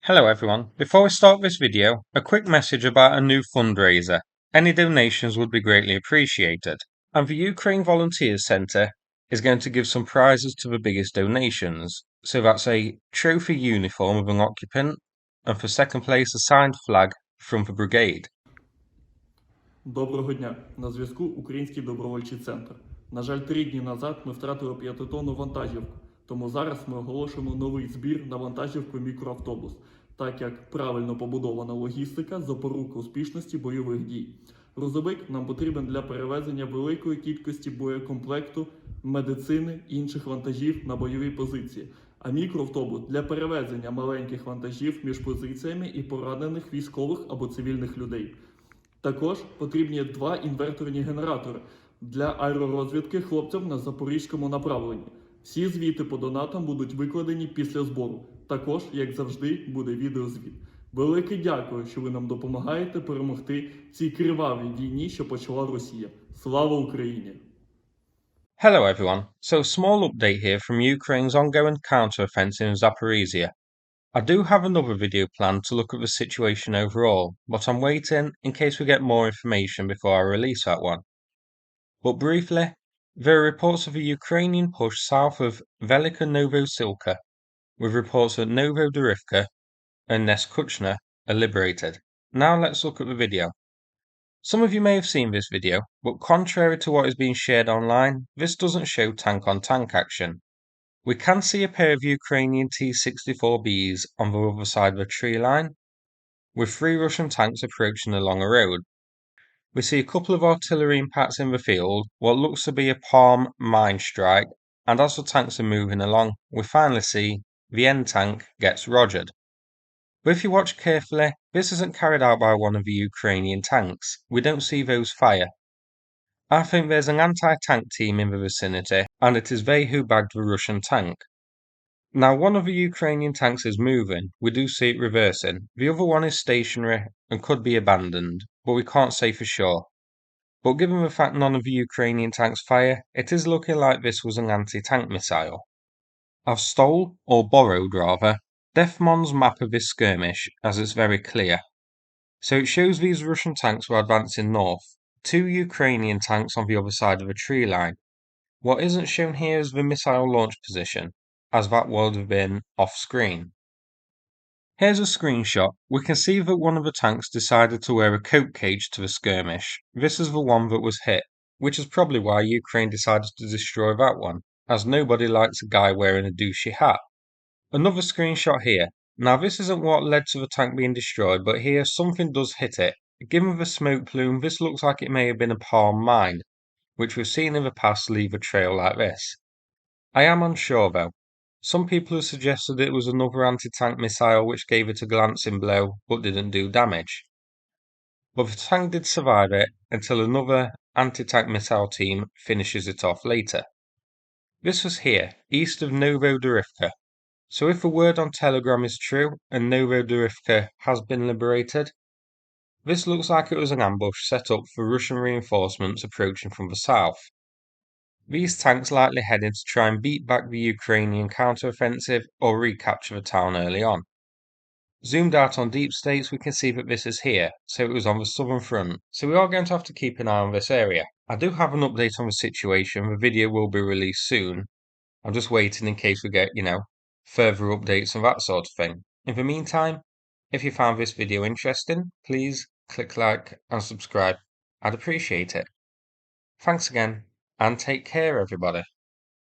Hello everyone, before we start this video, a quick message about a new fundraiser. Any donations would be greatly appreciated. And the Ukraine Volunteers Center is going to give some prizes to the biggest donations. So that's a trophy uniform of an occupant, and for second place a signed flag from the brigade. Доброго дня! На зв'язку Український добровольчий центр. На жаль, 3 дні назад ми втратили 5-тонну вантажівку, тому зараз ми оголошуємо новий збір на вантажівку мікроавтобус, так як правильно побудована логістика – запорука успішності бойових дій. Грузовик нам потрібен для перевезення великої кількості боєкомплекту, медицини і інших вантажів на бойові позиції, а мікроавтобус для перевезення маленьких вантажів між позиціями і поранених військових або цивільних людей. Також потрібні 2 інверторні генератори для аеророзвідки хлопцям на запорізькому направленні. Всі звіти по донатам будуть викладені після збору. Також, як завжди, буде відеозвіт. Велике дякую, що ви нам допомагаєте перемогти в цій кривавій війні, що почала Росія. Слава Україні! Hello everyone, so small update here from Ukraine's ongoing counteroffensive in Zaporizhia. I do have another video planned to look at the situation overall, but I'm waiting in case we get more information before I release that one. But briefly, there are reports of a Ukrainian push south of Velika Novosilka, with reports that Novodarivka and Neskuchna are liberated. Now let's look at the video. Some of you may have seen this video, but contrary to what is being shared online, this doesn't show tank-on-tank action. We can see a pair of Ukrainian T-64Bs on the other side of the tree line, with 3 Russian tanks approaching along a road. We see a couple of artillery impacts in the field, what looks to be a palm mine strike, and as the tanks are moving along, we finally see the end tank gets rogered. But if you watch carefully, this isn't carried out by one of the Ukrainian tanks. We don't see those fire. I think there's an anti-tank team in the vicinity, and it is they who bagged the Russian tank. Now one of the Ukrainian tanks is moving, we do see it reversing, the other one is stationary and could be abandoned, but we can't say for sure. But given the fact none of the Ukrainian tanks fire, it is looking like this was an anti-tank missile. I've stole, or borrowed rather, Defmon's map of this skirmish, as it's very clear. So it shows these Russian tanks were advancing north, 2 Ukrainian tanks on the other side of the tree line. What isn't shown here is the missile launch position, as that would have been off-screen. Here's a screenshot. We can see that one of the tanks decided to wear a coat cage to the skirmish. This is the one that was hit, which is probably why Ukraine decided to destroy that one, as nobody likes a guy wearing a douchey hat. Another screenshot here. Now this isn't what led to the tank being destroyed, but here something does hit it. Given the smoke plume, this looks like it may have been a palm mine, which we've seen in the past leave a trail like this. I am unsure though. Some people have suggested it was another anti-tank missile which gave it a glancing blow but didn't do damage. But the tank did survive it until another anti-tank missile team finishes it off later. This was here, east of Novodarivka. So if the word on Telegram is true and Novodarivka has been liberated, this looks like it was an ambush set up for Russian reinforcements approaching from the south. These tanks likely heading to try and beat back the Ukrainian counteroffensive or recapture the town early on. Zoomed out on deep states we can see that this is here, so it was on the southern front, so we are going to have to keep an eye on this area. I do have an update on the situation, the video will be released soon. I'm just waiting in case we get, further updates and that sort of thing. In the meantime, if you found this video interesting, please click like and subscribe. I'd appreciate it. Thanks again, and take care everybody.